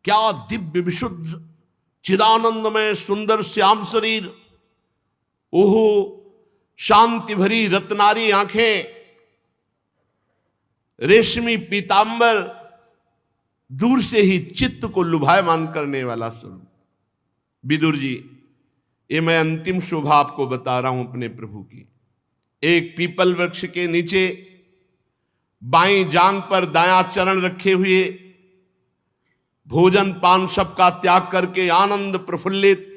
क्या दिव्य विशुद्ध चिदानंदमय सुंदर श्याम शरीर, ओहो शांति भरी रत्नारी आंखें, रेशमी पीतांबर, दूर से ही चित्त को लुभायमान करने वाला स्वरूप। विदुर जी, ये मैं अंतिम शोभा आपको बता रहा हूं अपने प्रभु की। एक पीपल वृक्ष के नीचे बाईं जांग पर दायां चरण रखे हुए, भोजन पान सब का त्याग करके आनंद प्रफुल्लित,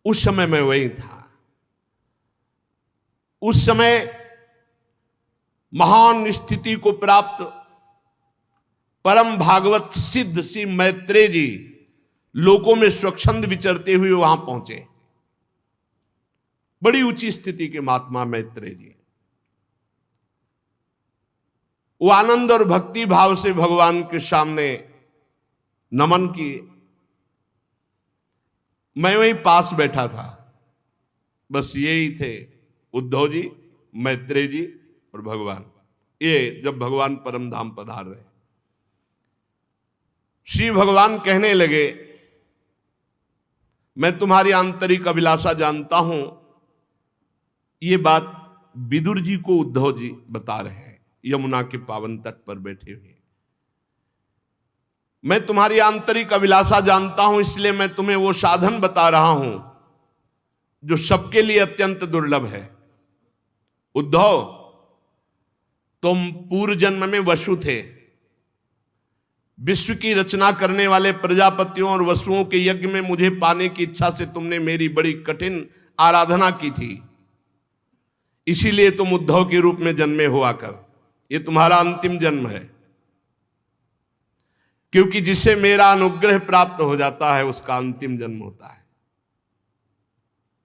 उस समय मैं वही था। उस समय महान स्थिति को प्राप्त परम भागवत सिद्ध श्री मैत्रेय जी लोकों में स्वच्छंद विचरते हुए वहां पहुंचे। बड़ी ऊंची स्थिति के महात्मा मैत्रेय जी, वो आनंद और भक्ति भाव से भगवान के सामने नमन किए। मैं वहीं पास बैठा था, बस यही थे उद्धव जी, मैत्रेय जी और भगवान। ये जब भगवान परम धाम पधार रहे, श्री भगवान कहने लगे, मैं तुम्हारी आंतरिक अभिलाषा जानता हूं। ये बात विदुर जी को उद्धव जी बता रहे हैं, यमुना के पावन तट पर बैठे हुए। मैं तुम्हारी आंतरिक अभिलाषा जानता हूं, इसलिए मैं तुम्हें वो साधन बता रहा हूं जो सबके लिए अत्यंत दुर्लभ है। उद्धव, तुम पूर्व जन्म में वसु थे। विश्व की रचना करने वाले प्रजापतियों और वसुओं के यज्ञ में मुझे पाने की इच्छा से तुमने मेरी बड़ी कठिन आराधना की थी, इसीलिए तुम उद्धव के रूप में जन्मे हो आकर। ये तुम्हारा अंतिम जन्म है, क्योंकि जिसे मेरा अनुग्रह प्राप्त हो जाता है उसका अंतिम जन्म होता है।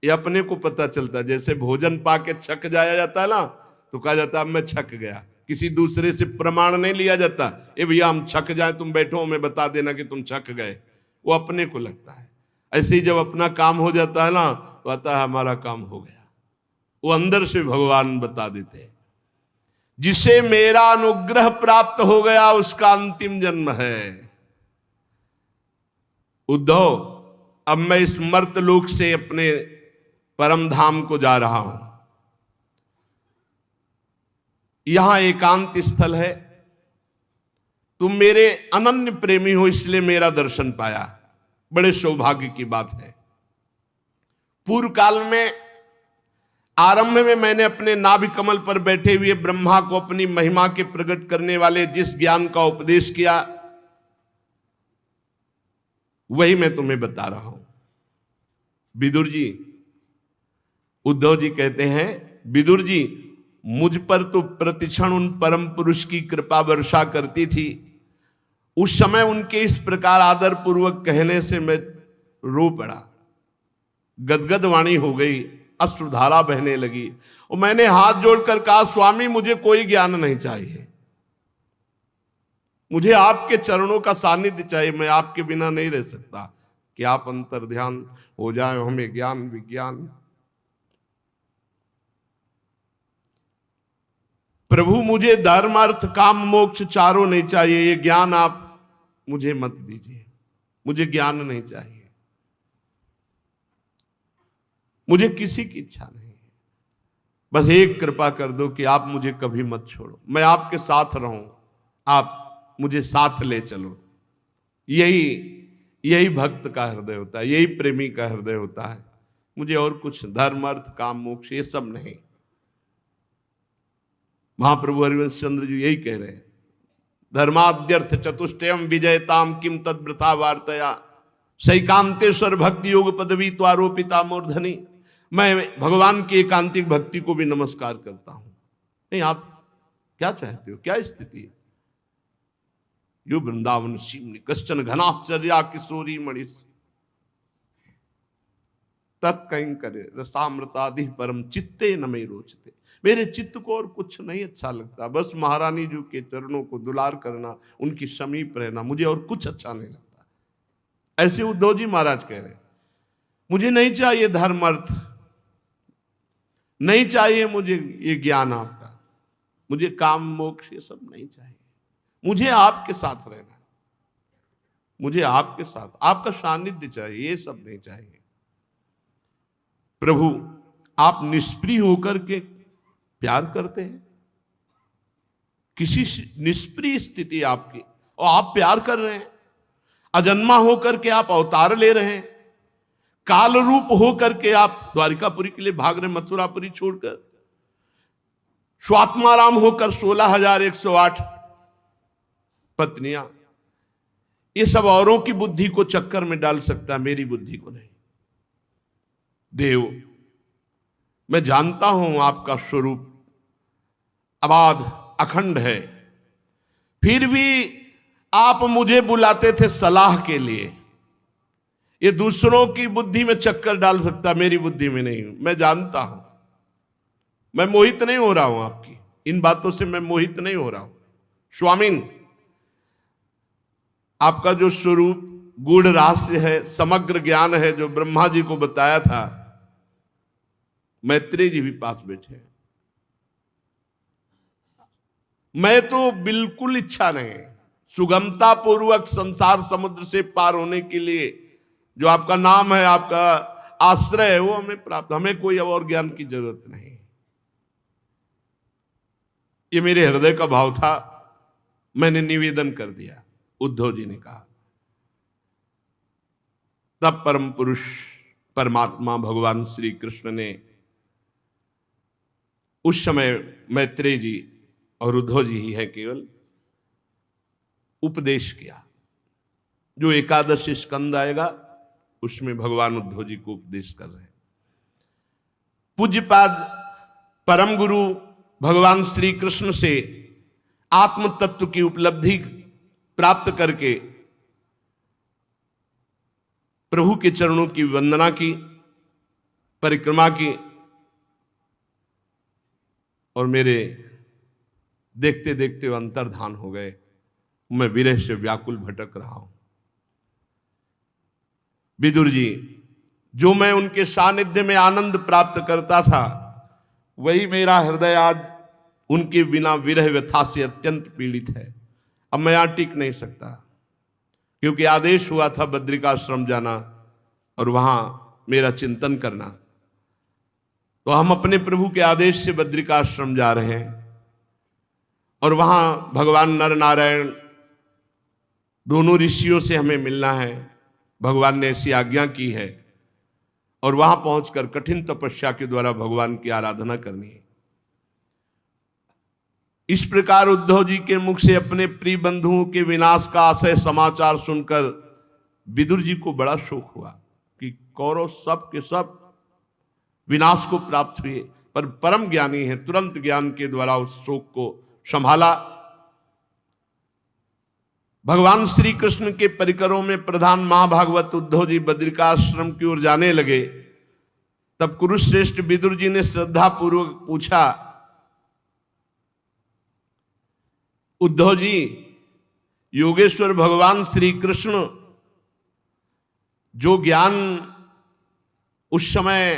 ये अपने को पता चलता है। जैसे भोजन पाके छक जाया जाता है ना, तो कहा जाता है मैं छक गया। किसी दूसरे से प्रमाण नहीं लिया जाता, ये भैया हम छक जाए, तुम बैठो हमें बता देना कि तुम छक गए। वो अपने को लगता है। ऐसे ही जब अपना काम हो जाता है ना, तो आता है हमारा काम हो गया। वो अंदर से भगवान बता देते हैं, जिसे मेरा अनुग्रह प्राप्त हो गया उसका अंतिम जन्म है। उद्धव, अब मैं इस मर्त लोक से अपने परम धाम को जा रहा हूं। यहां एकांत स्थल है। तुम मेरे अनन्य प्रेमी हो, इसलिए मेरा दर्शन पाया। बड़े सौभाग्य की बात है। पूर्व काल में आरंभ में मैंने अपने नाभि कमल पर बैठे हुए ब्रह्मा को अपनी महिमा के प्रकट करने वाले जिस ज्ञान का उपदेश किया, वही मैं तुम्हें बता रहा हूं। विदुर जी, उद्धव जी कहते हैं, विदुर जी, मुझ पर तो प्रतिक्षण उन परम पुरुष की कृपा वर्षा करती थी। उस समय उनके इस प्रकार आदर पूर्वक कहने से मैं रो पड़ा, गदगद वाणी हो गई, अश्रुधारा बहने लगी और मैंने हाथ जोड़कर कहा, स्वामी मुझे कोई ज्ञान नहीं चाहिए, मुझे आपके चरणों का सानिध्य चाहिए। मैं आपके बिना नहीं रह सकता। कि आप अंतर ध्यान हो जाए, हमें ज्ञान विज्ञान। प्रभु मुझे धर्म अर्थ काम मोक्ष चारों नहीं चाहिए, ये ज्ञान आप मुझे मत दीजिए, मुझे ज्ञान नहीं चाहिए, मुझे किसी की इच्छा नहीं है। बस एक कृपा कर दो कि आप मुझे कभी मत छोड़ो, मैं आपके साथ रहूं, आप मुझे साथ ले चलो। यही भक्त का हृदय होता है, यही प्रेमी का हृदय होता है। मुझे और कुछ धर्म अर्थ काम मोक्ष ये सब नहीं। महाप्रभु हरिवंश चंद्र जी यही कह रहे हैं, धर्माद्यर्थ चतुष्टयम विजयताम किम तद वृथा वार्तया सैकांतेश्वर भक्ति योग पदवी त्वारोपिता मूर्धनि। मैं भगवान की एकांतिक भक्ति को भी नमस्कार करता हूं। नहीं, आप क्या चाहते हो, क्या स्थिति है? यो वृंदावन सीमनि कश्चन घनाश्चर्या किशोरी मणिस तत्कं करे रसामृतादि परम चित्ते न मे रोचते। मेरे चित्त को और कुछ नहीं अच्छा लगता, बस महारानी जी के चरणों को दुलार करना, उनकी समीप रहना, मुझे और कुछ अच्छा नहीं लगता। ऐसे उद्धव जी महाराज कह रहे, मुझे नहीं चाहिए धर्म अर्थ, नहीं चाहिए मुझे ये ज्ञान आपका, मुझे काम मोक्ष ये सब नहीं चाहिए, मुझे आपके साथ रहना है, मुझे आपके साथ, आपका सानिध्य चाहिए, ये सब नहीं चाहिए। प्रभु आप निष्प्रिय होकर के प्यार करते हैं, किसी निष्प्रिय स्थिति आपकी और आप प्यार कर रहे हैं। अजन्मा होकर के आप अवतार ले रहे हैं, काल रूप होकर के आप द्वारिकापुरी के लिए भाग रहे, मथुरापुरी छोड़कर। स्वात्माराम होकर 16,108 पत्नियां, ये सब औरों की बुद्धि को चक्कर में डाल सकता है, मेरी बुद्धि को नहीं। देव, मैं जानता हूं आपका स्वरूप अबाध अखंड है, फिर भी आप मुझे बुलाते थे सलाह के लिए। ये दूसरों की बुद्धि में चक्कर डाल सकता, मेरी बुद्धि में नहीं। मैं जानता हूं, मैं मोहित नहीं हो रहा हूं आपकी इन बातों से, मैं मोहित नहीं हो रहा हूं। स्वामिन, आपका जो स्वरूप गूढ़ रहस्य है, समग्र ज्ञान है, जो ब्रह्मा जी को बताया था, मैत्रेय जी भी पास बैठे हैं। मैं तो बिल्कुल इच्छा नहीं, सुगमता पूर्वक संसार समुद्र से पार होने के लिए जो आपका नाम है, आपका आश्रय है, वो हमें प्राप्त, हमें कोई और ज्ञान की जरूरत नहीं। ये मेरे हृदय का भाव था, मैंने निवेदन कर दिया। उद्धव जी ने कहा। तब परम पुरुष परमात्मा भगवान श्री कृष्ण ने उस समय मैत्रेय जी और उद्धव जी ही है केवल उपदेश किया। जो एकादश स्कंद आएगा उसमें भगवान उद्धव जी को उपदेश कर रहे हैं। पूज्यपाद परम गुरु भगवान श्री कृष्ण से आत्म तत्व की उपलब्धि प्राप्त करके प्रभु के चरणों की वंदना की, परिक्रमा की, और मेरे देखते देखते वो अंतर्धान हो गए। मैं विरह से व्याकुल भटक रहा हूं। विदुर जी, जो मैं उनके सानिध्य में आनंद प्राप्त करता था, वही मेरा हृदय आज उनके बिना विरह व्यथा से अत्यंत पीड़ित है। अब मैं यहां टिक नहीं सकता, क्योंकि आदेश हुआ था बद्रिकाश्रम जाना और वहां मेरा चिंतन करना। तो हम अपने प्रभु के आदेश से बद्रिकाश्रम जा रहे हैं और वहां भगवान नर नारायण दोनों ऋषियों से हमें मिलना है। भगवान ने ऐसी आज्ञा की है और वहां पहुंचकर कठिन तपस्या के द्वारा भगवान की आराधना करनी है। इस प्रकार उद्धव जी के मुख से अपने प्रिय बंधुओं के विनाश का आशय समाचार सुनकर विदुर जी को बड़ा शोक हुआ कि कौरव सब के सब विनाश को प्राप्त हुए, पर परम ज्ञानी है, तुरंत ज्ञान के द्वारा उस शोक को संभाला। भगवान श्री कृष्ण के परिकरों में प्रधान महाभागवत उद्धव जी बद्रिकाश्रम की ओर जाने लगे। तब कुरुश्रेष्ठ विदुर जी ने श्रद्धा पूर्वक पूछा, उद्धव जी, योगेश्वर भगवान श्री कृष्ण जो ज्ञान उस समय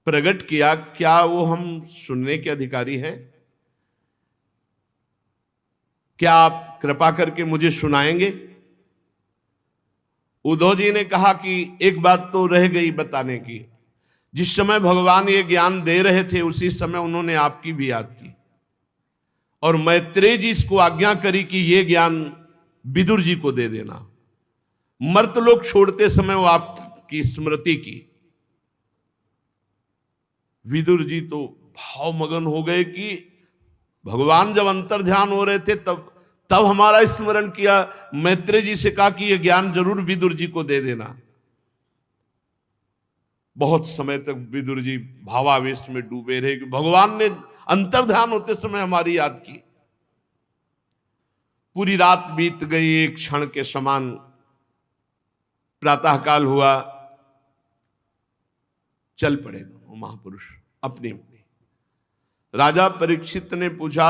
प्रकट किया, क्या वो हम सुनने के अधिकारी हैं? क्या आप कृपा करके मुझे सुनाएंगे? उद्धव जी ने कहा कि एक बात तो रह गई बताने की। जिस समय भगवान ये ज्ञान दे रहे थे, उसी समय उन्होंने आपकी भी याद की और मैत्रेय जी इसको आज्ञा करी कि ये ज्ञान विदुर जी को दे देना। मर्तलोक छोड़ते समय वो आपकी स्मृति की। विदुर जी तो भावमगन हो गए कि भगवान जब अंतर ध्यान हो रहे थे तब हमारा स्मरण किया। मैत्रेय जी से कहा कि यह ज्ञान जरूर विदुर जी को दे देना। बहुत समय तक विदुर जी भावावेश में डूबे रहे कि भगवान ने अंतर ध्यान होते समय हमारी याद की। पूरी रात बीत गई एक क्षण के समान। प्रातःकाल हुआ, चल पड़े दोनों महापुरुष अपने अपने। राजा परीक्षित ने पूछा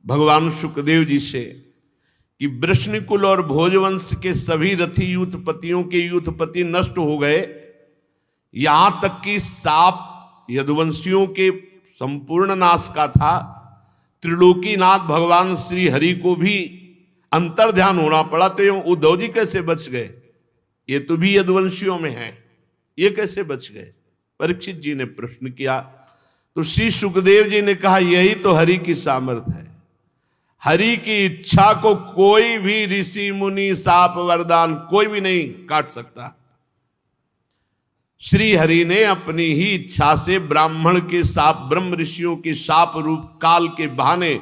भगवान सुखदेव जी से कि वृष्णिकुल और भोजवंश के सभी रथी यूथपतियों के यूथपति नष्ट हो गए, यहां तक कि साप यदुवंशियों के संपूर्ण नाश का था, त्रिलोकीनाथ भगवान श्री हरि को भी अंतर ध्यान होना पड़ा, तो ये उद्धव जी कैसे बच गए? ये तो भी यदुवंशियों में है, ये कैसे बच गए? परीक्षित जी ने प्रश्न किया तो श्री सुखदेव जी ने कहा यही तो हरि की सामर्थ्य है। हरि की इच्छा को कोई भी ऋषि मुनि साप वरदान कोई भी नहीं काट सकता। श्री हरि ने अपनी ही इच्छा से ब्राह्मण के साप, ब्रह्म ऋषियों के साप रूप काल के बहाने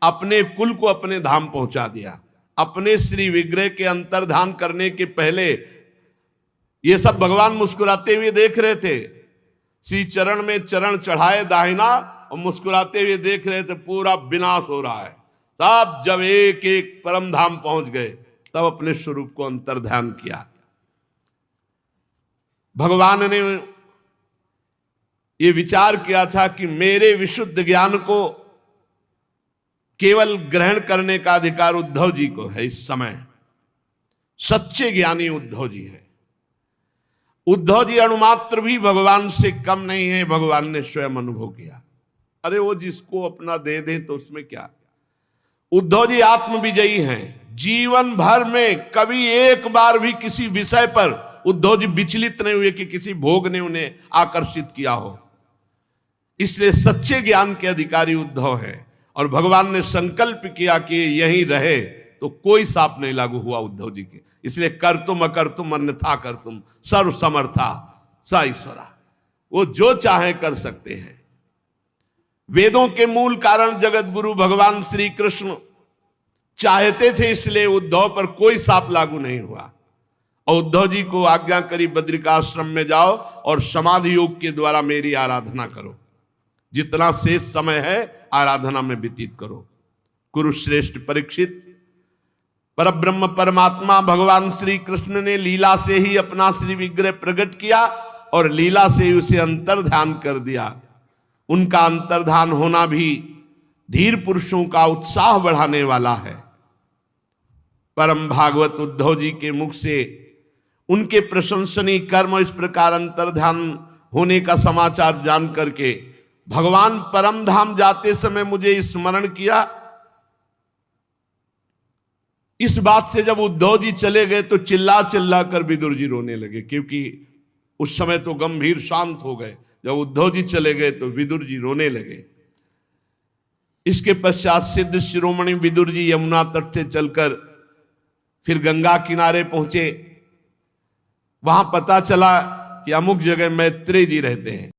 अपने कुल को अपने धाम पहुंचा दिया। अपने श्री विग्रह के अंतर्धान करने के पहले ये सब भगवान मुस्कुराते हुए देख रहे थे। श्री चरण में चरण चढ़ाए दाहिना और मुस्कुराते हुए देख रहे थे पूरा विनाश हो रहा है। तब जब एक एक परम धाम पहुंच गए तब अपने स्वरूप को अंतर्ध्यान किया। भगवान ने ये विचार किया था कि मेरे विशुद्ध ज्ञान को केवल ग्रहण करने का अधिकार उद्धव जी को है। इस समय सच्चे ज्ञानी उद्धव जी हैं। उद्धव जी अणुमात्र भी भगवान से कम नहीं है, भगवान ने स्वयं अनुभव किया। अरे वो जिसको अपना दे दे तो उसमें क्या। उद्धव जी आत्मविजयी हैं। जीवन भर में कभी एक बार भी किसी विषय पर उद्धव जी विचलित नहीं हुए कि किसी भोग ने उन्हें आकर्षित किया हो। इसलिए सच्चे ज्ञान के अधिकारी उद्धव है। और भगवान ने संकल्प किया कि यहीं रहे तो कोई साप नहीं लागू हुआ उद्धव जी के। इसलिए कर तुम अकर तुम अन्यथा कर तुम सर्व समर्था स ईश्वरा। वो जो चाहे कर सकते हैं। वेदों के मूल कारण जगत गुरु भगवान श्री कृष्ण चाहते थे, इसलिए उद्धव पर कोई साप लागू नहीं हुआ। और उद्धव जी को आज्ञा करी बद्रिकाश्रम में जाओ और समाधि योग के द्वारा मेरी आराधना करो। जितना शेष समय है आराधना में व्यतीत करो। कुरुश्रेष्ठ परीक्षित, परब्रह्म परमात्मा भगवान श्री कृष्ण ने लीला से ही अपना श्री विग्रह प्रकट किया और लीला से ही उसे अंतर्ध्यान कर दिया। उनका अंतर्ध्यान होना भी धीर पुरुषों का उत्साह बढ़ाने वाला है। परम भागवत उद्धव जी के मुख से उनके प्रशंसनीय कर्म इस प्रकार अंतर्ध्यान होने का समाचार जान करके भगवान परम धाम जाते समय मुझे स्मरण किया। इस बात से जब उद्धव जी चले गए तो चिल्ला चिल्ला कर विदुर जी रोने लगे, क्योंकि उस समय तो गंभीर शांत हो गए। जब उद्धव जी चले गए तो विदुर जी रोने लगे। इसके पश्चात सिद्ध शिरोमणि विदुर जी यमुना तट से चलकर फिर गंगा किनारे पहुंचे। वहां पता चला कि अमुक जगह मैत्रेय जी रहते हैं।